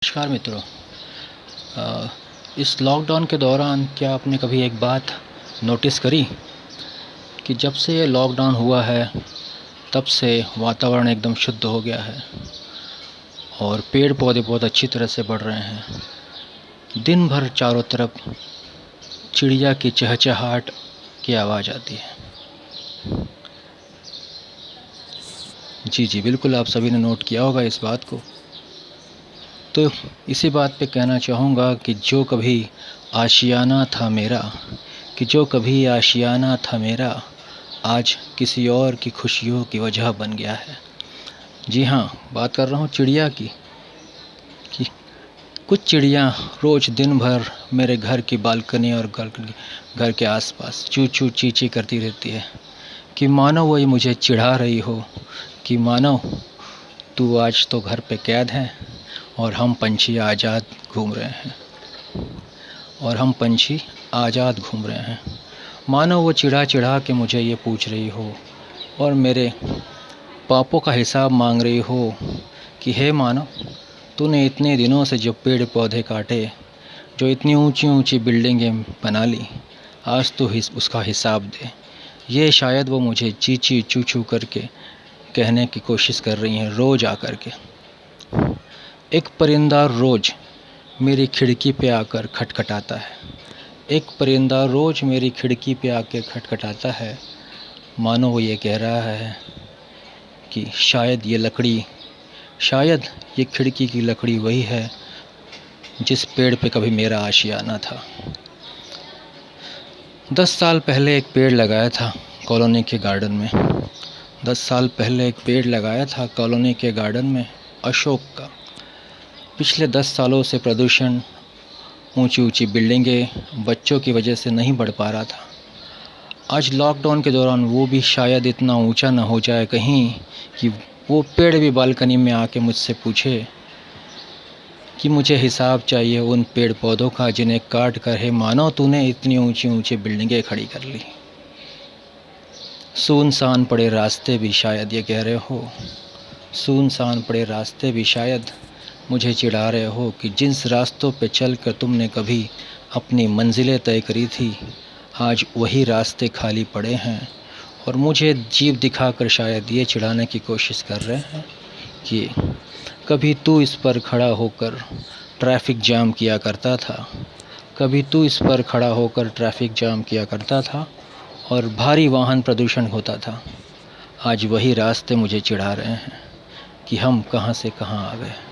नमस्कार मित्रों। इस लॉकडाउन के दौरान क्या आपने कभी एक बात नोटिस करी कि जब से ये लॉकडाउन हुआ है तब से वातावरण एकदम शुद्ध हो गया है और पेड़ पौधे बहुत अच्छी तरह से बढ़ रहे हैं। दिन भर चारों तरफ चिड़िया की चहचहाट की आवाज़ आती है। जी बिल्कुल, आप सभी ने नोट किया होगा इस बात को। तो इसी बात पे कहना चाहूँगा कि जो कभी आशियाना था मेरा, आज किसी और की खुशियों की वजह बन गया है। जी हाँ, बात कर रहा हूँ चिड़िया की। कि कुछ चिड़िया रोज़ दिन भर मेरे घर की बालकनी और घर के आसपास चू चू ची ची करती रहती है कि मानो वही मुझे चिढ़ा रही हो कि मानो तू आज तो घर पे कैद है और हम पंछी आज़ाद घूम रहे हैं। मानो वो चिढ़ा चिढ़ा के मुझे ये पूछ रही हो और मेरे पापों का हिसाब मांग रही हो कि हे मानो, तूने इतने दिनों से जो पेड़ पौधे काटे, जो इतनी ऊंची ऊंची बिल्डिंगें बना ली, आज तो उसका हिसाब दे। ये शायद वो मुझे ची ची चू चू करके कहने की कोशिश कर रही हैं रोज़ आकर के। एक परिंदा रोज़ मेरी खिड़की पे आकर खटखटाता है। मानो वो ये कह रहा है कि शायद ये खिड़की की लकड़ी वही है जिस पेड़ पे कभी मेरा आशियाना था। 10 साल पहले एक पेड़ लगाया था कॉलोनी के गार्डन में, अशोक का। पिछले 10 सालों से प्रदूषण, ऊंची ऊंची बिल्डिंगें बच्चों की वजह से नहीं बढ़ पा रहा था। आज लॉकडाउन के दौरान वो भी शायद इतना ऊंचा ना हो जाए कहीं कि वो पेड़ भी बालकनी में आके मुझसे पूछे कि मुझे हिसाब चाहिए उन पेड़ पौधों का जिन्हें काट कर है मानो तूने इतनी ऊंची ऊंची बिल्डिंगें खड़ी कर ली। सुनसान पड़े रास्ते भी शायद ये कह रहे हो, सुनसान पड़े रास्ते भी शायद मुझे चिढ़ा रहे हो कि जिस रास्तों पे चलकर तुमने कभी अपनी मंजिलें तय करी थी, आज वही रास्ते खाली पड़े हैं और मुझे जीभ दिखाकर शायद ये चिढ़ाने की कोशिश कर रहे हैं कि कभी तू इस पर खड़ा होकर ट्रैफिक जाम किया करता था और भारी वाहन प्रदूषण होता था। आज वही रास्ते मुझे चिढ़ा रहे हैं कि हम कहाँ से कहाँ आ गए।